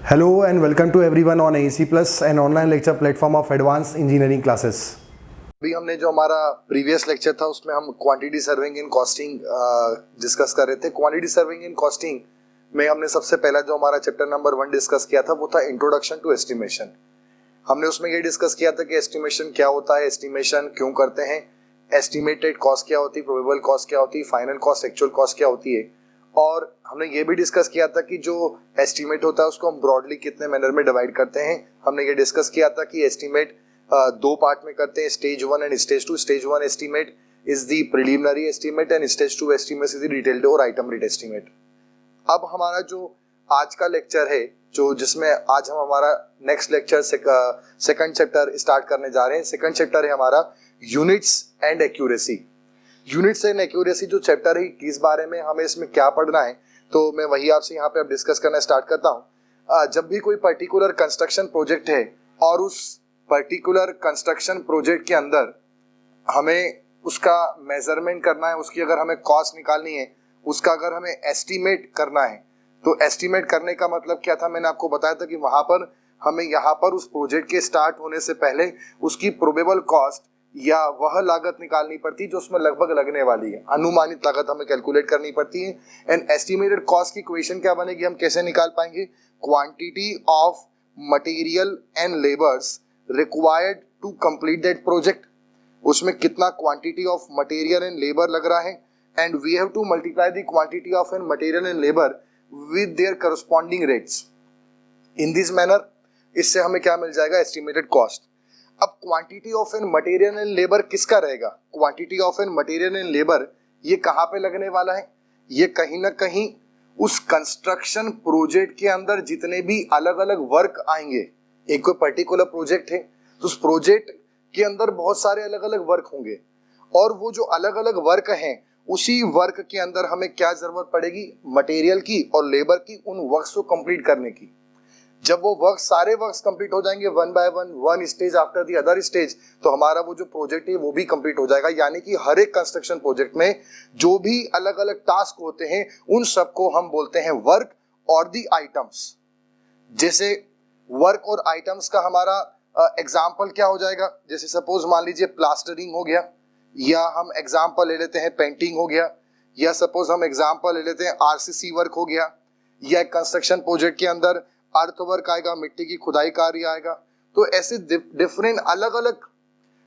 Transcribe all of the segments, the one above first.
Hello and welcome to everyone on AEC Plus, an online lecture platform of advanced engineering classes. अभी हमने जो हमारा previous lecture था उसमें हम quantity serving in costing discuss कर रहे थे। क्वांटिटी सर्विंग इन कॉस्टिंग में हमने सबसे पहला जो हमारा चैप्टर नंबर 1 डिस्कस किया था वो था इंट्रोडक्शन टू एस्टिमेशन। हमने उसमें ये डिस्कस किया था कि एस्टिमेशन क्या होता है, एस्टिमेशन क्यों करते हैं, एस्टिमेटेड कॉस्ट क्या होती है, प्रोबेबल कॉस्ट क्या होती है, फाइनल कॉस्ट, एक्चुअल कॉस्ट क्या होती है। और हमने ये भी डिस्कस किया था कि जो एस्टिमेट होता है उसको हम ब्रॉडली कितने मैनर में डिवाइड करते हैं। हमने ये डिस्कस किया था कि एस्टिमेट दो पार्ट में करते हैं, stage 1 and stage 2। Stage 1 estimate is the preliminary estimate and stage 2 estimate is the detailed और आइटम रेट एस्टिमेट। अब हमारा जो आज का लेक्चर है, जो जिसमें आज हम हमारा next lecture second chapter start करने जा रहे हैं। सेकंड चैप्टर है हमारा units and accuracy. Units and accuracy जो चैप्टर है किस बारे में, हमें इसमें क्या पढ़ना है, तो मैं वही आपसे यहाँ पे अब डिस्कस करना स्टार्ट करता हूँ। जब भी कोई पर्टिकुलर कंस्ट्रक्शन प्रोजेक्ट है और उस पर्टिकुलर कंस्ट्रक्शन प्रोजेक्ट के अंदर हमें उसका मेजरमेंट करना है, उसकी अगर हमें कॉस्ट निकालनी है, उसका अगर हमें एस्टिमेट करना है, तो एस्टिमेट करने का मतलब क्या था, मैंने आपको बताया था कि वहां पर हमें यहाँ पर उस प्रोजेक्ट के स्टार्ट होने से पहले उसकी प्रोबेबल कॉस्ट या वह लागत निकालनी पड़ती है जो उसमें लगभग लगने वाली है। अनुमानित लागत हमें कैलकुलेट करनी पड़ती है। एंड एस्टिमेटेड कॉस्ट की इक्वेशन क्या बनेगी, हम कैसे निकाल पाएंगे, quantity of material and labours required to complete that project. उसमें कितना quantity of material and labour लग रहा है, and we have to multiply the quantity of an material and labour with their corresponding rates. In this manner इससे हमें क्या मिल जाएगा, एस्टिमेटेड कॉस्ट। अब quantity of an material and labour किसका रहेगा, quantity of an material and labour ये कहाँ पे लगने वाला है, ये कहीं ना कहीं उस कंस्ट्रक्शन प्रोजेक्ट के अंदर जितने भी अलग अलग वर्क आएंगे। एक कोई पर्टिकुलर प्रोजेक्ट है तो उस प्रोजेक्ट के अंदर बहुत सारे अलग अलग वर्क होंगे, और वो जो अलग अलग वर्क हैं उसी वर्क के अंदर हमें क्या जरूरत पड़ेगी, मटेरियल की और लेबर की, उन वर्क्स को कंप्लीट करने की। जब वो वर्क सारे वर्क्स कंप्लीट हो जाएंगे one by one stage after the other stage, तो हमारा वो जो प्रोजेक्ट है वो भी कंप्लीट हो जाएगा। यानी कि हर एक कंस्ट्रक्शन प्रोजेक्ट में जो भी अलग अलग टास्क होते हैं उन सबको हम बोलते हैं वर्क और द आइटम्स। जैसे वर्क और आइटम्स का हमारा एग्जाम्पल क्या हो जाएगा, जैसे सपोज मान लीजिए प्लास्टरिंग हो गया, या हम एग्जाम्पल ले लेते हैं पेंटिंग हो गया, या सपोज हम एग्जाम्पल ले लेते हैं आरसीसी वर्क हो गया, या कंस्ट्रक्शन प्रोजेक्ट के अंदर अर्थ वर्क आएगा, मिट्टी की खुदाई कार्य आएगा। तो ऐसे डिफरेंट अलग अलग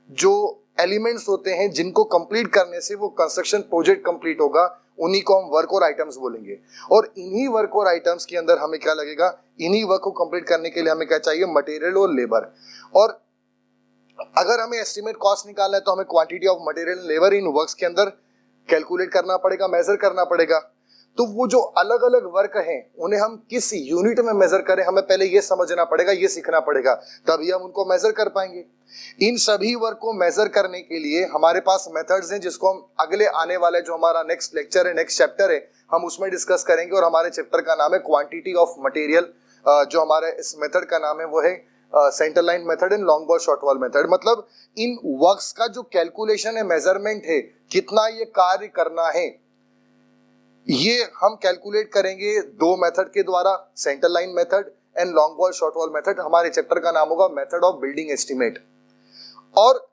जो एलिमेंट्स होते हैं जिनको कंप्लीट करने से वो कंस्ट्रक्शन प्रोजेक्ट कंप्लीट होगा, उन्हीं को हम वर्क और आइटम्स बोलेंगे। और इन्हीं वर्क और आइटम्स के अंदर हमें क्या लगेगा, इन्हीं वर्क को कंप्लीट करने के लिए हमें क्या चाहिए, मटेरियल और लेबर। और अगर हमें एस्टिमेट कॉस्ट निकालना है तो हमें quantity of material labour in works के अंदर कैलकुलेट करना पड़ेगा, मेजर करना पड़ेगा। तो वो जो अलग अलग वर्क हैं उन्हें हम किस यूनिट में मेजर करें, हमें पहले ये समझना पड़ेगा, ये सीखना पड़ेगा, तभी हम उनको मेजर कर पाएंगे। इन सभी वर्क को मेजर करने के लिए हमारे पास मेथड्स हैं, जिसको हम अगले आने वाले जो हमारा नेक्स्ट लेक्चर है, नेक्स्ट चैप्टर है, हम उसमें डिस्कस करेंगे। और हमारे चैप्टर का नाम है क्वांटिटी ऑफ मटेरियल। जो हमारे इस मेथड का नाम है वो है centre line method and long ball short wall method. मतलब इन वर्क्स का जो कैलकुलेशन है, मेजरमेंट है, कितना ये कार्य करना है, ये हम कैलकुलेट करेंगे दो मेथड के द्वारा, centre line method and long ball short wall method. हमारे चैप्टर का नाम होगा मेथड ऑफ बिल्डिंग एस्टिमेट। और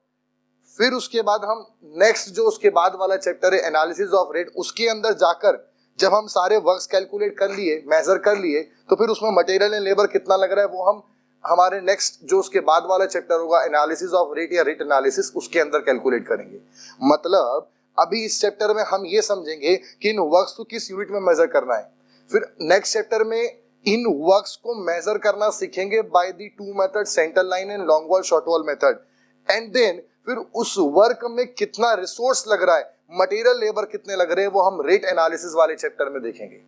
फिर उसके बाद हम नेक्स्ट जो उसके बाद वाला चैप्टर है एनालिसिस ऑफ रेट, उसके अंदर जाकर जब हम सारे वर्क्स कैलकुलेट कर लिए, मेजर कर लिए, तो फिर उसमें मटेरियल एंड लेबर कितना लग रहा है वो हम हमारे नेक्स्ट जो उसके बाद वाला चैप्टर होगा एनालिसिस ऑफ रेट या रेट एनालिसिस, उसके अंदर कैलकुलेट करेंगे। मतलब अभी इस चैप्टर में हम ये समझेंगे कि इन वर्क्स को किस यूनिट में मेजर करना है। फिर नेक्स्ट चैप्टर में इन वर्क्स को मेजर करना सीखेंगे by the two method, centre line and long wall short wall method. And then फिर उस वर्क में कितना रिसोर्स लग रहा है, मटेरियल लेबर कितने लग रहे हैं, वो हम रेट एनालिसिस वाले चैप्टर में देखेंगे।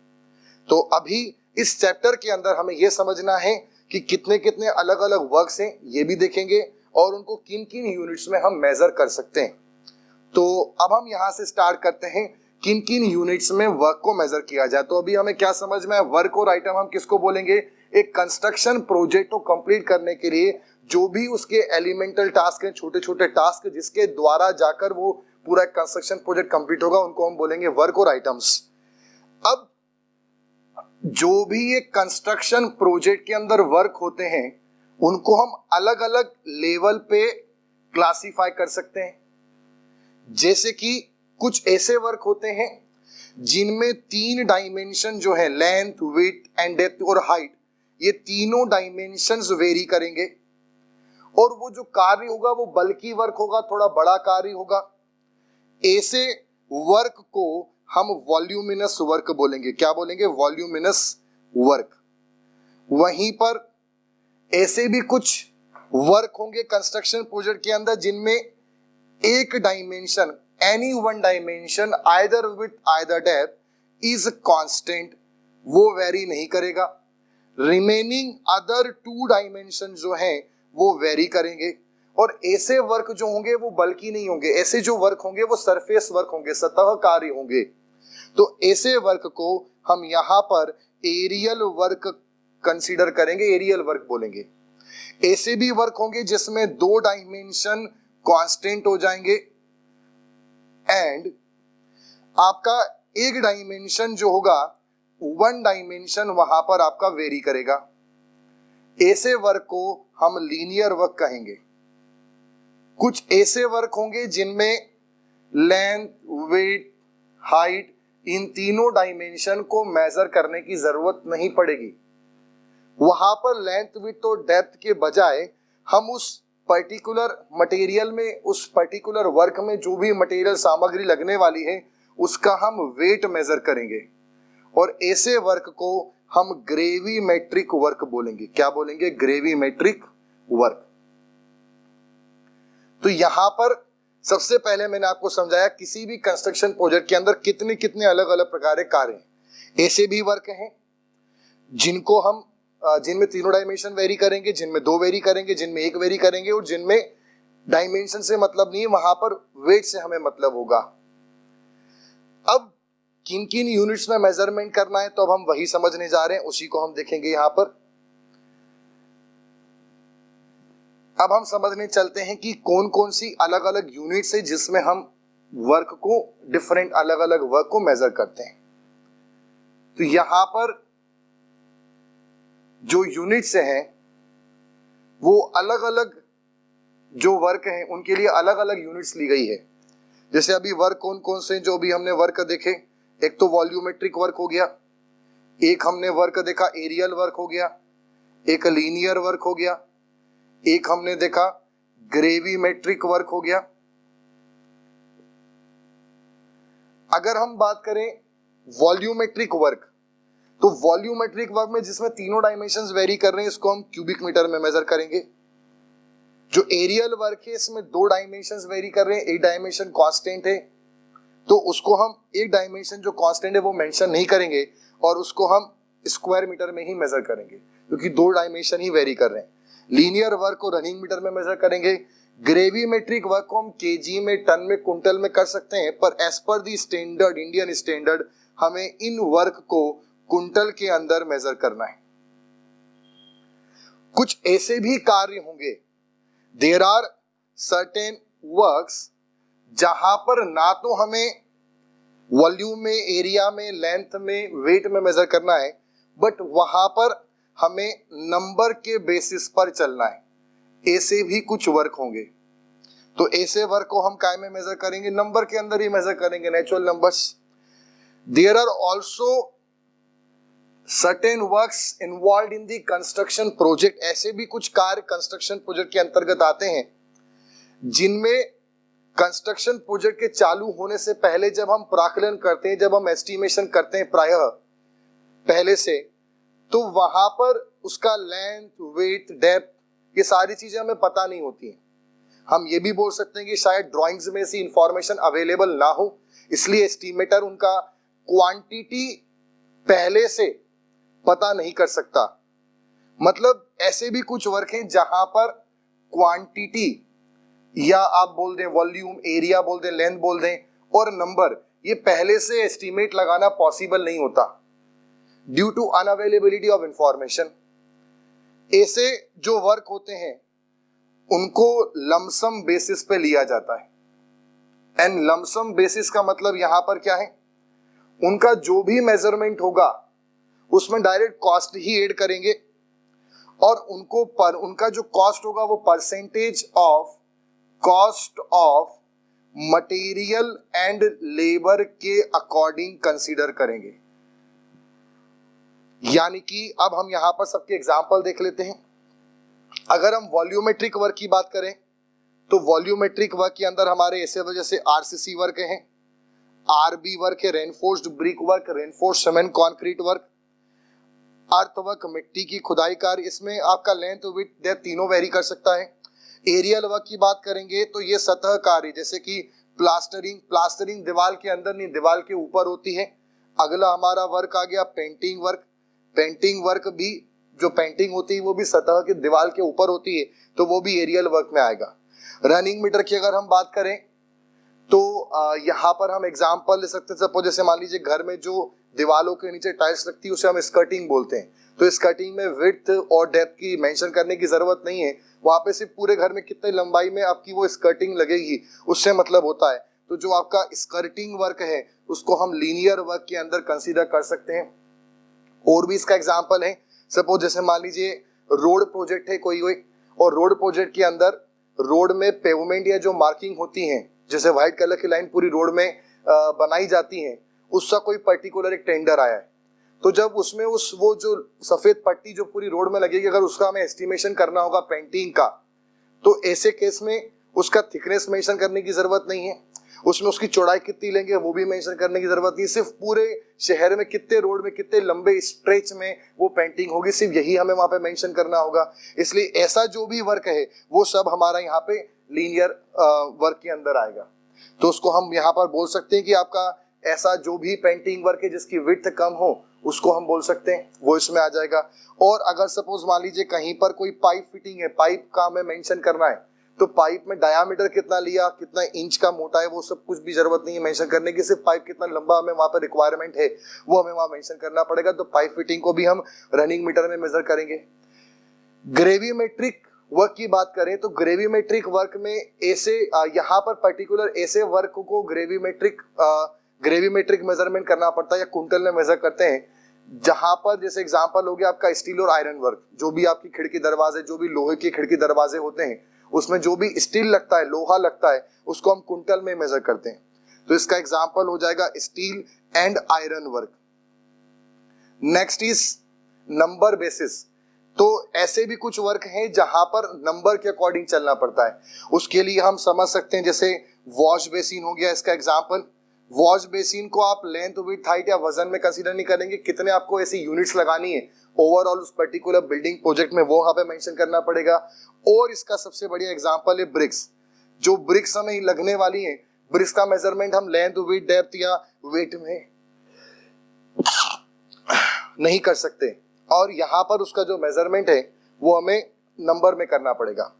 तो अभी इस चैप्टर के अंदर हमें यह समझना है कि कितने कितने अलग अलग वर्क्स हैं, ये भी देखेंगे, और उनको किन किन यूनिट्स में हम मेजर कर सकते हैं। तो अब हम यहां से स्टार्ट करते हैं, किन किन यूनिट्स में वर्क को मेजर किया जाए। तो अभी हमें क्या समझ में है, वर्क और आइटम हम किसको बोलेंगे, एक कंस्ट्रक्शन प्रोजेक्ट को कंप्लीट करने के लिए जो भी उसके एलिमेंटल टास्क हैं, छोटे छोटे टास्क जिसके द्वारा जाकर वो पूरा कंस्ट्रक्शन प्रोजेक्ट कंप्लीट होगा, उनको हम बोलेंगे वर्क और आइटम्स। अब जो भी ये कंस्ट्रक्शन प्रोजेक्ट के अंदर वर्क होते हैं उनको हम अलग अलग लेवल पे क्लासिफाई कर सकते हैं। जैसे कि कुछ ऐसे वर्क होते हैं जिनमें 3 डायमेंशन जो है लेंथ, विड्थ एंड डेप्थ और हाइट, ये तीनों डायमेंशंस वेरी करेंगे और वो जो कार्य होगा वो बल्कि वर्क होगा, थोड़ा बड़ा कार्य होगा। ऐसे वर्क को हम वॉल्यूमिनस वर्क बोलेंगे। क्या बोलेंगे? Voluminous work. वहीं पर ऐसे भी कुछ वर्क होंगे कंस्ट्रक्शन प्रोजेक्ट के अंदर जिनमें एक dimension, any one dimension either width either depth is constant, वो वेरी नहीं करेगा। रिमेनिंग अदर 2 डायमेंशन जो हैं वो वेरी करेंगे। और ऐसे वर्क जो होंगे वो बल्कि नहीं होंगे, ऐसे जो वर्क होंगे वो सरफेस वर्क होंगे, सतह कार्य होंगे। तो ऐसे वर्क को हम यहां पर एरियल वर्क कंसीडर करेंगे, एरियल वर्क बोलेंगे। ऐसे भी वर्क होंगे जिसमें 2 डायमेंशन कांस्टेंट हो जाएंगे एंड आपका एक डायमेंशन जो होगा 1 डायमेंशन वहां पर आपका वेरी करेगा। ऐसे वर्क को हम लीनियर वर्क कहेंगे। कुछ ऐसे वर्क होंगे जिनमें लेंथ, विड्थ, हाइट, इन तीनों डायमेंशन को मेजर करने की जरूरत नहीं पड़ेगी। वहां पर लेंथ, विड्थ और डेप्थ के बजाय हम उस पर्टिकुलर मटेरियल में, उस पर्टिकुलर वर्क में जो भी मटेरियल सामग्री लगने वाली है उसका हम वेट मेजर करेंगे और ऐसे वर्क को हम ग्रेविमेट्रिक वर्क बोलेंगे। क्या बोलेंगे? Gravimetric work. तो यहां पर सबसे पहले मैंने आपको समझाया किसी भी कंस्ट्रक्शन प्रोजेक्ट के अंदर कितने कितने अलग अलग प्रकार के कार्य हैं। ऐसे भी वर्क हैं जिनको हम जिनमें तीनों डायमेंशन वेरी करेंगे, जिनमें 2 वेरी करेंगे, जिनमें 1 वेरी करेंगे और जिनमें डायमेंशन से मतलब नहीं है, वहां पर वेट से हमें मतलब होगा। अब किन किन यूनिट्स में मेजरमेंट करना है तो अब हम वही समझने जा रहे हैं, उसी को हम देखेंगे यहां पर। अब हम समझने चलते हैं कि कौन कौन सी अलग अलग यूनिट्स है जिसमें हम वर्क को, डिफरेंट अलग अलग वर्क को मेजर करते हैं। तो यहां पर जो यूनिट्स हैं वो अलग अलग जो वर्क हैं उनके लिए अलग अलग यूनिट्स ली गई है। जैसे अभी वर्क कौन कौन से जो भी हमने वर्क देखे, एक तो वॉल्यूमेट्रिक वर्क हो गया, एक हमने वर्क देखा एरियल वर्क हो गया, एक लीनियर वर्क हो गया, एक हमने देखा ग्रेविमेट्रिक वर्क हो गया। अगर हम बात करें वॉल्यूमेट्रिक वर्क, तो वॉल्यूमेट्रिक वर्क में जिसमें तीनों डायमेंशंस वेरी कर रहे हैं इसको हम क्यूबिक मीटर में मेजर करेंगे। जो एरियल वर्क है इसमें 2 डायमेंशंस वेरी कर रहे हैं, एक डायमेंशन कांस्टेंट है तो उसको हम एक डायमेंशन जो कांस्टेंट है वो मेंशन नहीं करेंगे और उसको हम स्क्वायर मीटर में ही मेजर करेंगे क्योंकि 2 डायमेंशन ही वेरी कर रहे हैं। लीनियर वर्क को रनिंग मीटर में मेजर करेंगे। ग्रेविमेट्रिक वर्क को हम केजी में, टन में, कुंटल में कर सकते हैं, पर एज पर दी स्टैंडर्ड, इंडियन स्टैंडर्ड, हमें इन वर्क को कुंटल के अंदर मेजर करना है। कुछ ऐसे भी कार्य होंगे, देयर आर सर्टेन वर्क्स जहां पर ना तो हमें वॉल्यूम में, एरिया में, लेंथ में, वेट में मेजर करना है, बट वहां पर हमें नंबर के बेसिस पर चलना है। ऐसे भी कुछ वर्क होंगे। तो ऐसे वर्क को हम काय में मेजर करेंगे? नंबर के अंदर ही मेजर करेंगे, natural numbers. There are also certain works involve in the construction project. ऐसे भी कुछ कार्य कंस्ट्रक्शन प्रोजेक्ट के अंतर्गत आते हैं जिनमें कंस्ट्रक्शन प्रोजेक्ट के चालू होने से पहले जब हम प्राकलन करते हैं, जब हम एस्टिमेशन करते हैं प्रायः पहले से, तो वहां पर उसका लेंथ, वेट, डेप्थ, ये सारी चीजें हमें पता नहीं होती हैं। हम ये भी बोल सकते हैं कि शायद ड्राइंग्स में ऐसी इंफॉर्मेशन अवेलेबल ना हो, इसलिए एस्टिमेटर उनका क्वांटिटी पहले से पता नहीं कर सकता। मतलब ऐसे भी कुछ वर्क हैं जहां पर क्वांटिटी, या आप बोल दें वॉल्यूम, एरिया बोल दें, लेंथ बोल दें, और नंबर, ये पहले से एस्टिमेट लगाना पॉसिबल नहीं होता due to unavailability of information. ऐसे जो वर्क होते हैं उनको लमसम बेसिस पे लिया जाता है। एंड लमसम बेसिस का मतलब यहां पर क्या है? उनका जो भी मेजरमेंट होगा उसमें डायरेक्ट कॉस्ट ही ऐड करेंगे और उनका जो कॉस्ट होगा वो percentage of cost of material and labour के अकॉर्डिंग कंसीडर करेंगे। यानी कि अब हम यहां पर सबके एग्जांपल देख लेते हैं। अगर हम वॉल्यूमेट्रिक वर्क की बात करें तो वॉल्यूमेट्रिक वर्क के अंदर हमारे ऐसे वजह से आरसीसी वर्क है, आरबी वर्क है, reinforced brick work, reinforced cement concrete work, अर्थ वर्क, मिट्टी की खुदाई कार्य, इसमें आपका लेंथ विड्थ डेप्थ तीनों वेरी कर सकता है। एरियल वर्क की बात करेंगे तो ये सतह कार्य जैसे कि प्लास्टरिंग दीवार के अंदर नहीं दीवार के ऊपर होती है। अगला हमारा वर्क आ गया पेंटिंग वर्क भी जो पेंटिंग होती है वो भी सतह के दीवार के ऊपर होती है, तो वो भी एरियल वर्क में आएगा। रनिंग मीटर की अगर हम बात करें तो यहाँ पर हम एग्जांपल ले सकते हैं। सपोज जैसे मान लीजिए घर में जो दीवालों के नीचे टाइल्स लगती है उसे हम स्कर्टिंग बोलते हैं, तो स्कर्टिंग में विड्थ और डेप्थ की मेंशन करने की जरूरत नहीं है, वहां पे सिर्फ पूरे घर में कितने लंबाई में आपकी वो स्कर्टिंग लगेगी उससे मतलब होता है। तो जो आपका स्कर्टिंग वर्क है उसको हम लीनियर वर्क के अंदर कंसीडर कर सकते हैं। और भी इसका एग्जांपल है, सपोज जैसे मान लीजिए रोड प्रोजेक्ट है कोई और रोड प्रोजेक्ट के अंदर रोड में पेवमेंट या जो मार्किंग होती है जैसे व्हाइट कलर की लाइन पूरी रोड में बनाई जाती है, उसका कोई पर्टिकुलर एक टेंडर आया है, तो जब उसमें वो जो सफेद पट्टी जो पूरी रोड में लगेगी अगर उसका हमें एस्टिमेशन करना होगा पेंटिंग का, तो ऐसे केस में उसका थिकनेस मेंशन करने की जरूरत नहीं है, उसमें उसकी चौड़ाई कितनी लेंगे वो भी मेंशन करने की जरूरत नहीं, सिर्फ पूरे शहर में कितने रोड में कितने लंबे स्ट्रेच में वो पेंटिंग होगी सिर्फ यही हमें वहां पे मेंशन करना होगा। इसलिए ऐसा जो भी वर्क है वो सब हमारा यहाँ पे लीनियर वर्क के अंदर आएगा। तो उसको हम यहाँ पर बोल सकते हैं कि आपका ऐसा जो भी पेंटिंग वर्क है जिसकी विड्थ कम हो उसको हम बोल सकते हैं, वो इसमें आ जाएगा। और अगर सपोज मान लीजिए कहीं पर कोई पाइप फिटिंग है, पाइप का हमें मेंशन करना है, तो पाइप में डायामीटर कितना लिया, कितना इंच का मोटा है, वो सब कुछ भी जरूरत नहीं है मेंशन करने की, सिर्फ पाइप कितना लंबा हमें वहां पर रिक्वायरमेंट है वो हमें वहां मेंशन करना पड़ेगा। तो पाइप फिटिंग को भी हम रनिंग मीटर में मेजर करेंगे। ग्रेविमेट्रिक वर्क की बात करें तो ग्रेविमेट्रिक वर्क में ऐसे यहाँ पर पर्टिकुलर ऐसे वर्क को ग्रेविमेट्रिक मेजरमेंट करना पड़ता है या कुंटल में मेजर करते हैं, जहां पर जैसे एग्जांपल हो गया आपका स्टील और आयरन वर्क, जो भी आपकी खिड़की दरवाजे जो भी लोहे की खिड़की दरवाजे होते हैं उसमें जो भी स्टील लगता है लोहा लगता है उसको हम कुंटल में मेजर करते हैं। तो इसका एग्जांपल हो जाएगा steel and iron work. Next is number basis. तो ऐसे भी कुछ वर्क हैं जहां पर नंबर के अकॉर्डिंग चलना पड़ता है, उसके लिए हम समझ सकते हैं जैसे वॉश बेसिन हो गया इसका एग्जांपल। वॉश बेसिन को आप लेंथ विड्थ हाइट या वजन में कंसीडर नहीं करेंगे, कितने आपको ऐसी यूनिट्स लगानी है ओवरऑल उस पर्टिकुलर बिल्डिंग प्रोजेक्ट में वो यहाँ पे मेंशन करना पड़ेगा। और इसका सबसे बढ़िया एग्जांपल है ब्रिक्स। जो ब्रिक्स हमें लगने वाली है, ब्रिक्स का मेजरमेंट हम लेंथ विड्थ डेप्थ या वेट में नहीं कर सकते, और यहाँ पर उसका जो मेजरमेंट है वो हमें नंबर में करना पड़ेगा।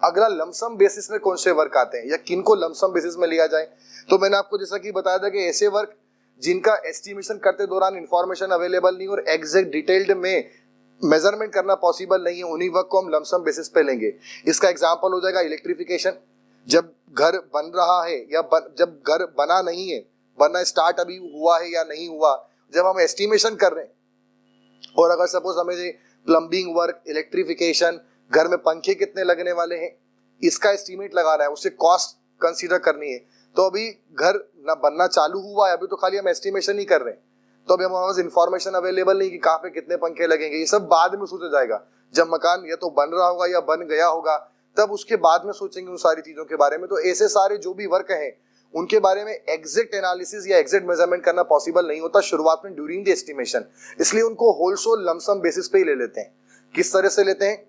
अगला लमसम बेसिस में कौन से वर्क आते हैं या किनको लमसम बेसिस में लिया जाए, तो मैंने आपको जैसा कि बताया था कि ऐसे वर्क जिनका एस्टिमेशन करते दौरान इंफॉर्मेशन अवेलेबल नहीं और एग्जैक्ट डिटेल्ड में मेजरमेंट करना पॉसिबल नहीं है, उन्हीं वर्क को हम लमसम बेसिस पे लेंगे। इसका एग्जांपल हो जाएगा इलेक्ट्रिफिकेशन। जब घर बन रहा है या जब घर बना नहीं है, बनना स्टार्ट अभी हुआ है या नहीं हुआ, जब हम एस्टिमेशन कर रहे हैं और अगर सपोज हमें प्लम्बिंग वर्क, इलेक्ट्रिफिकेशन, घर में पंखे कितने लगने वाले हैं इसका एस्टिमेट लगाना है, उससे कॉस्ट कंसीडर करनी है, तो अभी घर ना बनना चालू हुआ है, अभी तो खाली हम एस्टिमेशन ही कर रहे हैं, तो अभी हमारे पास इंफॉर्मेशन अवेलेबल नहीं कि कहाँ पे कितने पंखे लगेंगे, ये सब बाद में सोचा जाएगा जब मकान या तो बन रहा होगा या बन गया होगा, तब उसके बाद में सोचेंगे उन सारी चीजों के बारे में। तो ऐसे सारे जो भी वर्क हैं उनके बारे में एग्जैक्ट एनालिसिस या एग्जैक्ट मेजरमेंट करना पॉसिबल नहीं होता शुरुआत में ड्यूरिंग द एस्टिमेशन, इसलिए उनको होलसेल लमसम बेसिस पे ही ले लेते हैं। किस तरह से लेते हैं,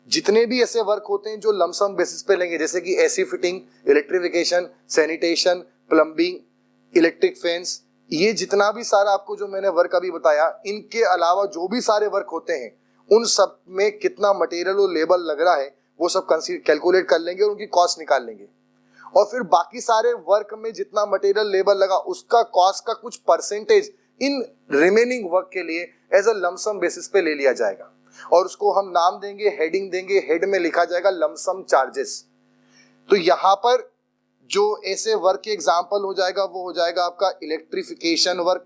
जितने भी ऐसे वर्क होते हैं जो लमसम बेसिस पे लेंगे, जैसे कि AC fitting, electrification, sanitation, plumbing, electric fans, ये जितना भी सारा आपको जो मैंने वर्क अभी बताया, इनके अलावा जो भी सारे वर्क होते हैं उन सब में कितना मटेरियल और लेबर लग रहा है वो सब कैलकुलेट कर लेंगे और उनकी कॉस्ट निकाल लेंगे, और फिर बाकी सारे वर्क में जितना मटेरियल लेबर लगा उसका कॉस्ट का कुछ परसेंटेज इन रिमेनिंग वर्क के लिए एज अ लमसम बेसिस पे ले लिया जाएगा, और उसको हम नाम देंगे, हेडिंग देंगे, हेड में लिखा जाएगा लमसम चार्जेस। तो यहां पर जो ऐसे वर्क के एग्जांपल हो जाएगा वो हो जाएगा आपका इलेक्ट्रिफिकेशन वर्क,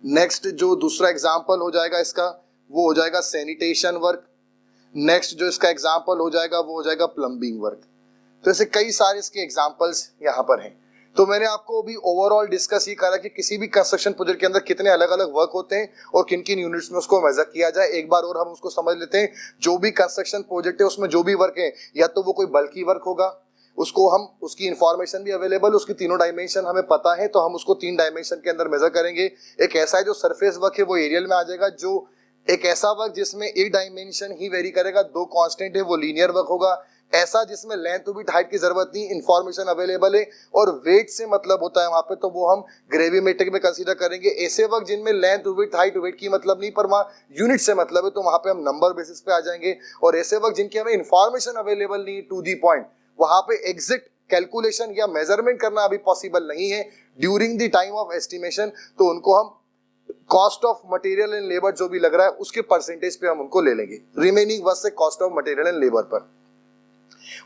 नेक्स्ट जो दूसरा एग्जाम्पल हो जाएगा इसका वो हो जाएगा सैनिटेशन वर्क। नेक्स्ट जो इसका एग्जाम्पल हो जाएगा वो हो जाएगा प्लम्बिंग वर्क। तो ऐसे कई सारे इसके एग्जाम्पल्स यहाँ पर हैं। तो मैंने आपको अभी ओवरऑल डिस्कस ये करा कि किसी भी कंस्ट्रक्शन प्रोजेक्ट के अंदर कितने अलग अलग वर्क होते हैं और किन किन यूनिट्स में उसको मेजर किया जाए। एक बार और हम उसको समझ लेते हैं। जो भी कंस्ट्रक्शन प्रोजेक्ट है उसमें जो भी वर्क है, या तो वो कोई बल्कि वर्क होगा, उसको हम उसकी इंफॉर्मेशन भी अवेलेबल, उसकी तीनों डायमेंशन हमें पता है तो हम उसको 3 डायमेंशन के अंदर मेजर करेंगे। एक ऐसा है जो सरफेस वर्क है वो एरियल में आ जाएगा। जो एक ऐसा वर्क जिसमें एक डायमेंशन ही वेरी करेगा, 2 कांस्टेंट है, वो लीनियर वर्क होगा। ऐसा जिसमें लेंथ विड्थ हाइट की जरूरत नहीं, इंफॉर्मेशन अवेलेबल है और वेट से मतलब होता है वहां पे, तो वो हम ग्रेविमेट्रिक में कंसीडर करेंगे। ऐसे वर्क जिनमें लेंथ विड्थ हाइट वेट की मतलब नहीं पर वहां यूनिट से मतलब है, तो वहां पे हम नंबर बेसिस पे आ जाएंगे। और ऐसे वर्क जिनकी हमें इंफॉर्मेशन अवेलेबल नहीं टू दी पॉइंट, वहां पे एग्जैक्ट कैलकुलेशन या मेजरमेंट करना अभी पॉसिबल नहीं है during the time of estimation, तो उनको हम cost of material and labour जो भी लग रहा है उसके परसेंटेज पे हम उनको ले लेंगे, रिमेनिंग वर्क से cost of material and labour पर।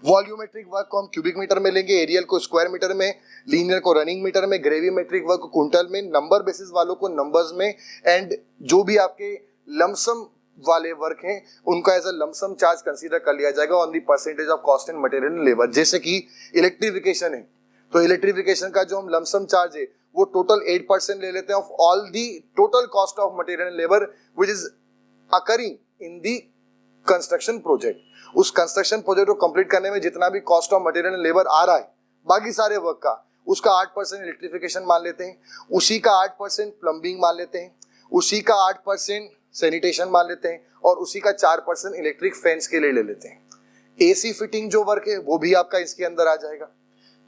वॉल्यूमेट्रिक वर्क को हम क्यूबिक मीटर में लेंगे, एरियल को स्क्वायर मीटर में, लीनियर को रनिंग मीटर में, ग्रेविमेट्रिक वर्क को क्विंटल में, नंबर बेसिस वालों को नंबर्स में, एंड जो भी आपके लमसम वाले वर्क हैं उनका as a lump sum charge consider कर लिया जाएगा on the percentage of cost and material and labour. जैसे कि इलेक्ट्रिफिकेशन है तो इलेक्ट्रिफिकेशन का जो हम लमसम चार्ज है वो टोटल 8% ले लेते हैं of all the total cost of material and labour which is occurring in the construction project. उस कंस्ट्रक्शन प्रोजेक्ट को कंप्लीट करने में जितना भी cost of material and labour आ रहा है बाकी सारे वर्क का, उसका 8% इलेक्ट्रिफिकेशन मान लेते हैं, उसी का 8% प्लम्बिंग मान लेते हैं, उसी का 8% सैनिटेशन मान लेते हैं और उसी का 4% इलेक्ट्रिक फैंस के लिए ले लेते हैं। एसी फिटिंग जो वर्क है वो भी आपका इसके अंदर आ जाएगा।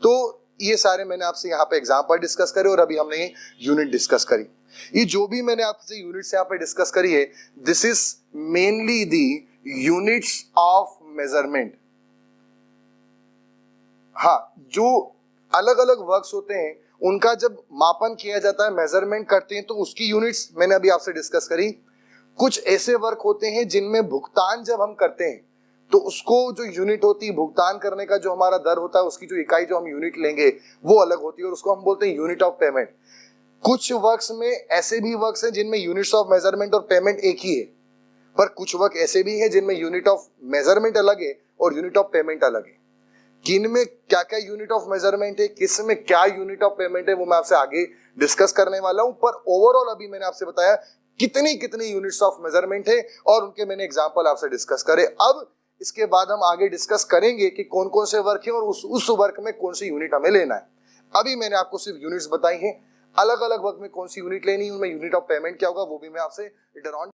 तो ये सारे मैंने आपसे यहाँ पे एग्जाम्पल डिस्कस करे और अभी हमने ये यूनिट डिस्कस करी। ये जो भी मैंने आपसे यूनिट्स यहाँ पे डिस्कस करी है, this is mainly the units of measurement. हाँ, जो अलग अलग वर्क्स होते हैं उनका जब मापन किया जाता है, मेजरमेंट करते हैं, तो उसकी यूनिट्स मैंने अभी आपसे डिस्कस करी। कुछ ऐसे वर्क होते हैं जिनमें भुगतान जब हम करते हैं तो उसको जो यूनिट होती है, भुगतान करने का जो हमारा दर होता है, उसकी जो इकाई जो हम यूनिट लेंगे वो अलग होती है और उसको हम बोलते हैं यूनिट ऑफ पेमेंट। कुछ वर्क्स में ऐसे भी वर्क्स हैं जिनमें यूनिट्स ऑफ मेजरमेंट और पेमेंट एक ही है, पर कुछ वर्क ऐसे भी है जिनमें यूनिट ऑफ मेजरमेंट अलग है और यूनिट ऑफ पेमेंट अलग है। किन में क्या क्या यूनिट ऑफ मेजरमेंट है, किस में क्या यूनिट ऑफ पेमेंट है, वो मैं आपसे आगे डिस्कस करने वाला हूं। पर ओवरऑल अभी मैंने आपसे बताया कितनी कितनी यूनिट्स ऑफ मेजरमेंट है और उनके मैंने एग्जांपल आपसे डिस्कस करे। अब इसके बाद हम आगे डिस्कस करेंगे कि कौन कौन से वर्क है और उस वर्क में कौन सी यूनिट हमें लेना है। अभी मैंने आपको सिर्फ यूनिट्स बताई हैं, अलग अलग वर्क में कौन सी यूनिट लेनी है, उनमें यूनिट ऑफ पेमेंट क्या होगा वो भी मैं आपसे लेटर ऑन